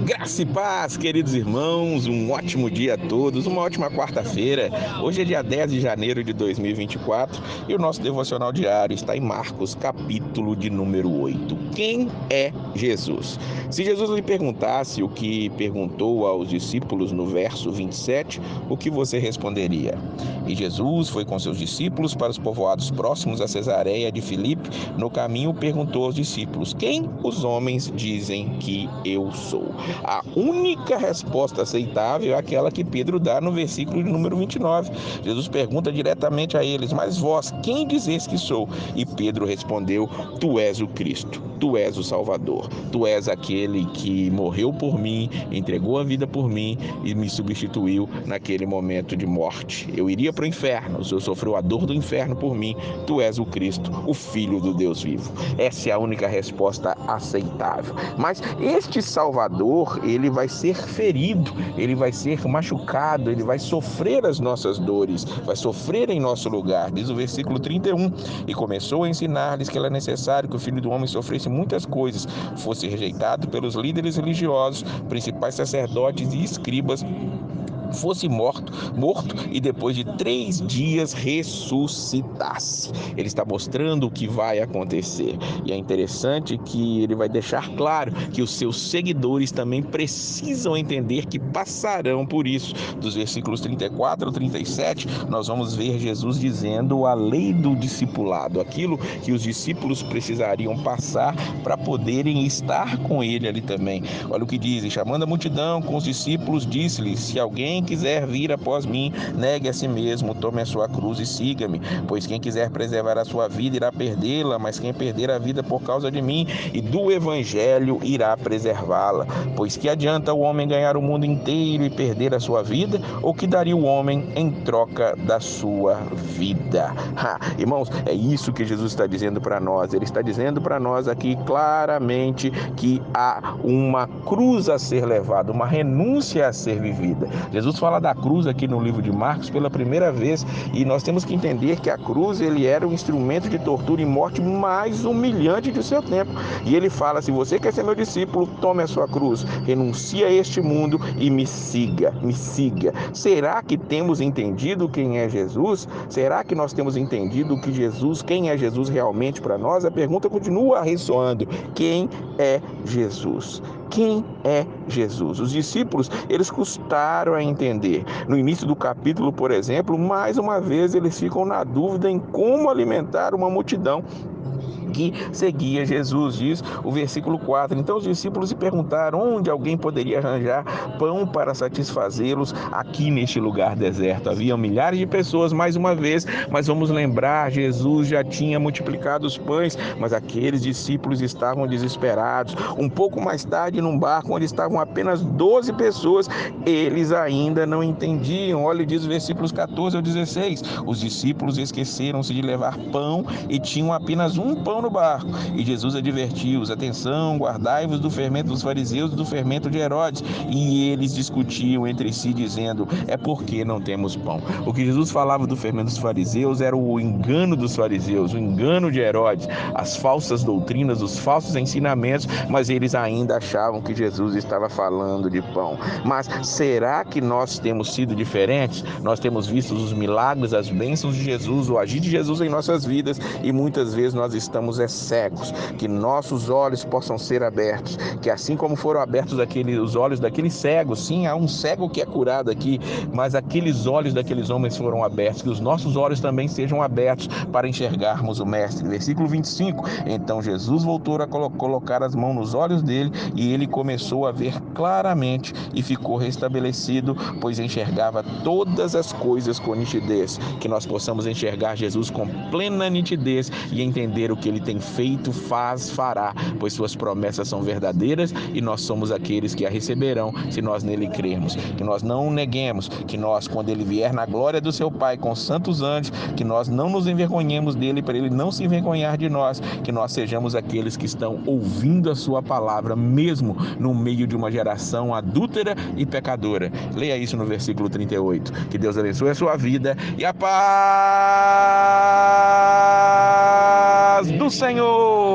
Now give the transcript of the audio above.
Graça e paz, queridos irmãos, um ótimo dia a todos, uma ótima quarta-feira. Hoje é dia 10 de janeiro de 2024 e o nosso devocional diário está em Marcos, capítulo de número 8. Quem é Jesus? Se Jesus lhe perguntasse o que perguntou aos discípulos no verso 27, o que você responderia? E Jesus foi com seus discípulos para os povoados próximos a Cesareia de Filipe. No caminho perguntou aos discípulos: quem os homens dizem que eu sou? A única resposta aceitável é aquela que Pedro dá no versículo de número 29. Jesus pergunta diretamente a eles: mas vós, quem dizeis que sou? E Pedro respondeu: tu és o Cristo, tu és o Salvador, tu és aquele que morreu por mim, entregou a vida por mim e me substituiu naquele momento de morte. Eu iria para o inferno, o Senhor sofreu a dor do inferno por mim, tu és o Cristo, o Filho do Deus vivo. Essa é a única resposta aceitável. Mas este Salvador, ele vai ser ferido, ele vai ser machucado, ele vai sofrer as nossas dores, vai sofrer em nosso lugar. Diz o versículo 31, e começou a ensinar-lhes que era necessário que o Filho do Homem sofresse muitas coisas, fosse rejeitado pelos líderes religiosos, principais sacerdotes e escribas, fosse morto e depois de 3 dias ressuscitasse. Ele está mostrando o que vai acontecer. E é interessante que ele vai deixar claro que os seus seguidores também precisam entender que passarão por isso. Dos versículos 34 ao 37, nós vamos ver Jesus dizendo a lei do discipulado, aquilo que os discípulos precisariam passar para poderem estar com ele ali também. Olha o que diz: e chamando a multidão com os discípulos, disse-lhes: se alguém quiser vir após mim, negue a si mesmo, tome a sua cruz e siga-me. Pois quem quiser preservar a sua vida irá perdê-la, mas quem perder a vida por causa de mim e do evangelho irá preservá-la. Pois que adianta o homem ganhar o mundo inteiro e perder a sua vida? Ou que daria o homem em troca da sua vida? Irmãos, é isso que Jesus está dizendo para nós. Ele está dizendo para nós aqui claramente que há uma cruz a ser levada, uma renúncia a ser vivida. Jesus fala da cruz aqui no livro de Marcos pela primeira vez, e nós temos que entender que a cruz, ele era o instrumento de tortura e morte mais humilhante do seu tempo. E ele fala: se você quer ser meu discípulo, tome a sua cruz, renuncie a este mundo e me siga, me siga. Será que temos entendido quem é Jesus? Será que nós temos entendido que Jesus, quem é Jesus realmente para nós? A pergunta continua ressoando: quem é Jesus? Quem é Jesus? Os discípulos, eles custaram a entender. No início do capítulo, por exemplo, mais uma vez eles ficam na dúvida em como alimentar uma multidão que seguia Jesus. Diz o versículo 4, então os discípulos se perguntaram onde alguém poderia arranjar pão para satisfazê-los aqui neste lugar deserto. Havia milhares de pessoas, mais uma vez, mas vamos lembrar, Jesus já tinha multiplicado os pães, mas aqueles discípulos estavam desesperados. Um pouco mais tarde, num barco onde estavam apenas 12 pessoas, eles ainda não entendiam. Olha, diz os versículos 14 ao 16, os discípulos esqueceram-se de levar pão e tinham apenas um pão no barco. E Jesus advertiu-os: atenção, guardai-vos do fermento dos fariseus e do fermento de Herodes. E eles discutiam entre si, dizendo: é porque não temos pão. O que Jesus falava do fermento dos fariseus era o engano dos fariseus, o engano de Herodes, as falsas doutrinas, os falsos ensinamentos, mas eles ainda achavam que Jesus estava falando de pão. Mas será que nós temos sido diferentes? Nós temos visto os milagres, as bênçãos de Jesus, o agir de Jesus em nossas vidas, e muitas vezes nós estamos cegos. Que nossos olhos possam ser abertos, que assim como foram abertos os olhos daqueles cegos, sim, há um cego que é curado aqui, mas aqueles olhos daqueles homens foram abertos, que os nossos olhos também sejam abertos para enxergarmos o Mestre. Versículo 25, então Jesus voltou a colocar as mãos nos olhos dele e ele começou a ver claramente e ficou restabelecido, pois enxergava todas as coisas com nitidez. Que nós possamos enxergar Jesus com plena nitidez e entender o que ele tem feito, fará, pois suas promessas são verdadeiras e nós somos aqueles que a receberão se nós nele crermos. Que nós não o neguemos, que nós, quando ele vier na glória do seu Pai com santos anjos, que nós não nos envergonhemos dele para ele não se envergonhar de nós, que nós sejamos aqueles que estão ouvindo a sua palavra, mesmo no meio de uma geração adúltera e pecadora. Leia isso no versículo 38. Que Deus abençoe a sua vida e a paz do Senhor.